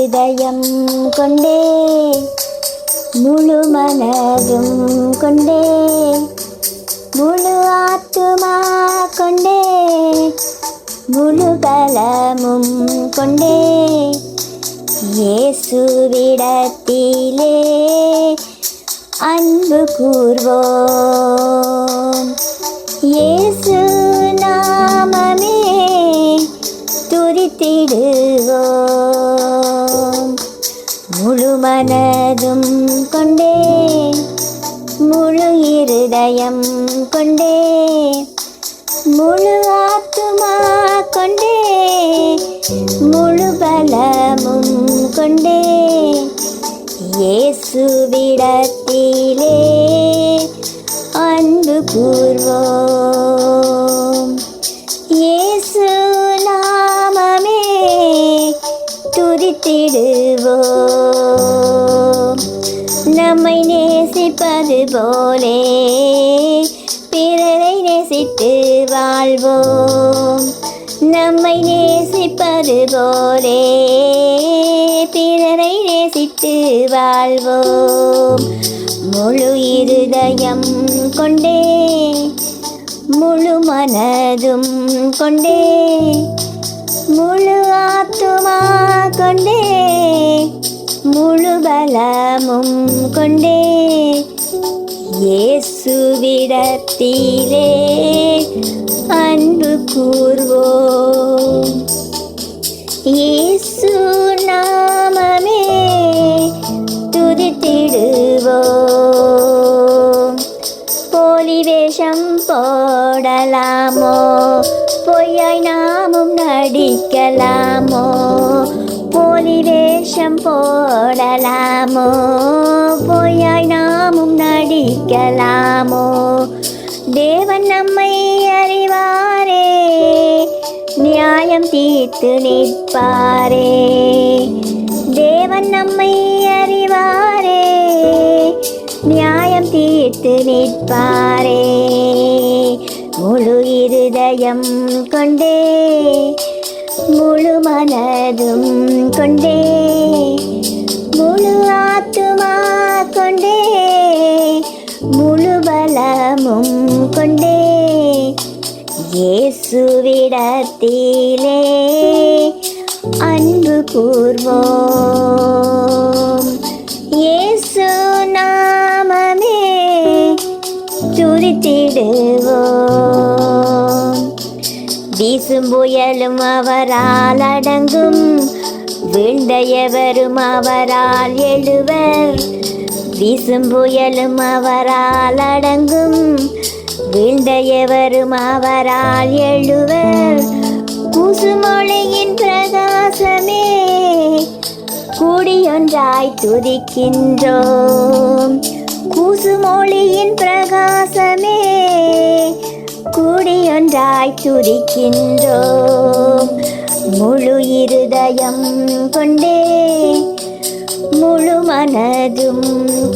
இருதயம் கொண்டே முழு மனதும் கொண்டே முழு ஆத்துமா கொண்டே முழு பலமும் கொண்டே இயேசுவிடத்திலே அன்பு கூர்வோம். இயேசு நாமமே துதித்திடுவோம். முழு மனதும் கொண்டே முழு இருதயம் கொண்டே முழு ஆத்துமா கொண்டே முழு பலமும் கொண்டே இயேசுவிடத்திலே அன்பு கூர்வோம். இயேசு நாமமே துதித்திடுவோம். நம்மை நேசிப்பது போலே பிறரை நேசித்து வாழ்வோம். நம்மை நேசிப்பது போலே பிறரை நேசித்து வாழ்வோம். முழு இருதயம் கொண்டே முழு மனதும் கொண்டே முழு ஆத்துமா கொண்டே முழு பலமும் கொண்டே இயேசுவிடத்திலே அன்பு கூர்வோம். இயேசு நாமமே துதித்திடுவோம். போலி வேஷம் போடலாமோ, பொய்யாய் நாமும் நடிக்கலாமோ? போலி வேஷம் போடலாமோ, பொய்யாய் நாமும் நடிக்கலாமோ? தேவன் நம்மை அறிவாரே, நியாயம் தீர்த்து நிற்பாரே. தேவன் நம்மை அறிவாரே, நியாயம் தீர்த்து நிற்பாரே. முழு இருதயம் கொண்டே முழு மனதும் கொண்டே முழு ஆத்துமா கொண்டே முழு பலமும் கொண்டே இயேசுவிடத்திலே அன்பு கூர்வோம். இயேசு நாமமே துதித்திடுவோம். வீசும் புயலும் அவரால் அடங்கும், வீழ்ந்த எவரும் அவரால் எழுவர். வீசும் புயலும் அவரால் அடங்கும், வீழ்ந்த எவரும் அவரால் எழுவர். கூசுமொழியின் பிரகாசமே கூடியொன்றாய் துதிக்கின்றோம். கூசுமொழியின் பிரகாசமே கூடியொன்றாய் துதிக்கின்றோம். முழு இருதயம் கொண்டே முழு மனதும்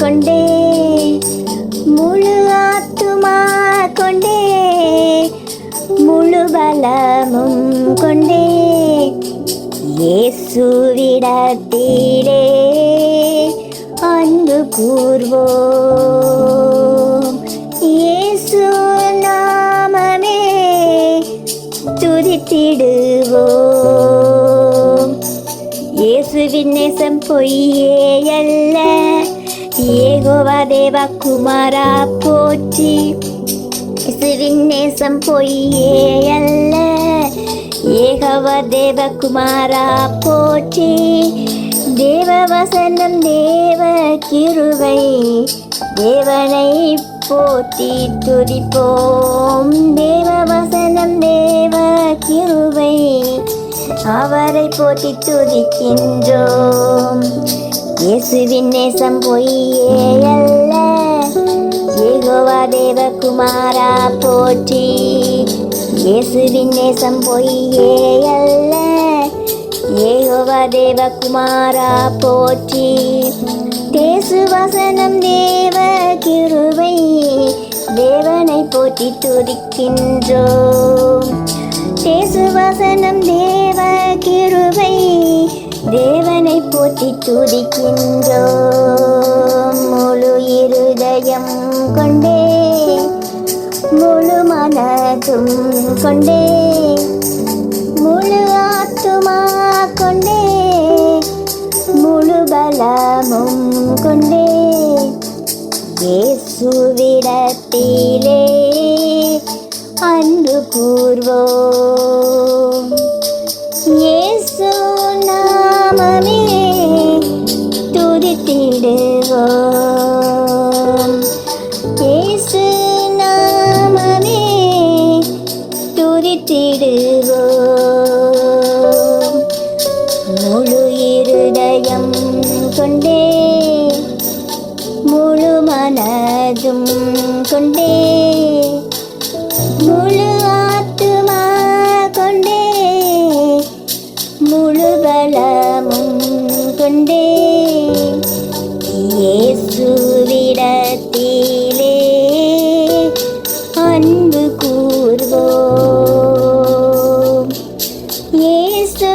கொண்டே முழு ஆத்துமா கொண்டே முழு பலமும் கொண்டே இயேசுவிடத்திலே அன்பு கூர்வோம். இயேசு நாமமே துதித்திடுவோம். இயேசுவின் நேசம் பொய்யே அல்ல, யெகோவா தேவா குமாரா போற்றி. இயேசுவின் நேசம் பொய்யே அல்ல, யெகோவா தேவ குமாரா போற்றி. தேவ வசனம் தேவ கிருபை, தேவனை போற்றி துதிப்போம். தேவ வசனம் தேவ கிருபை, அவரை போற்றி துதிக்கின்றோம். இயேசுவின் நேசம் பொய்யே அல்ல, யெகோவா தேவ குமாரா போற்றி. இயேசுவின் நேசம் பொய்யே அல்ல, யெகோவா தேவ குமாரா போற்றி. தேசு வசனம் தேவ கிருபை, தேவனை போற்றி துதிக்கின்றோம். தேசு வசனம் தேவ கிருபை, தேவனை போற்றி துதிக்கின்றோம். முழு இருதயம் கொண்டே முழு மனதும் கொண்டே முழு ஆத்துமா கொண்டே முழு பலமும் கொண்டே இயேசுவிடத்திலே அன்பு கூர்வோம். இயேசு நாமமே துதித்திடுவோம். இயேசு நாமமே துதித்திடுவோம். முழு இருதயம் கொண்டே முழு மனதும் கொண்டே முழு ஆத்துமா கொண்டே முழு பலமும் கொண்டே இயேசுவிடத்திலே அன்பு கூர்வோம். இயேசு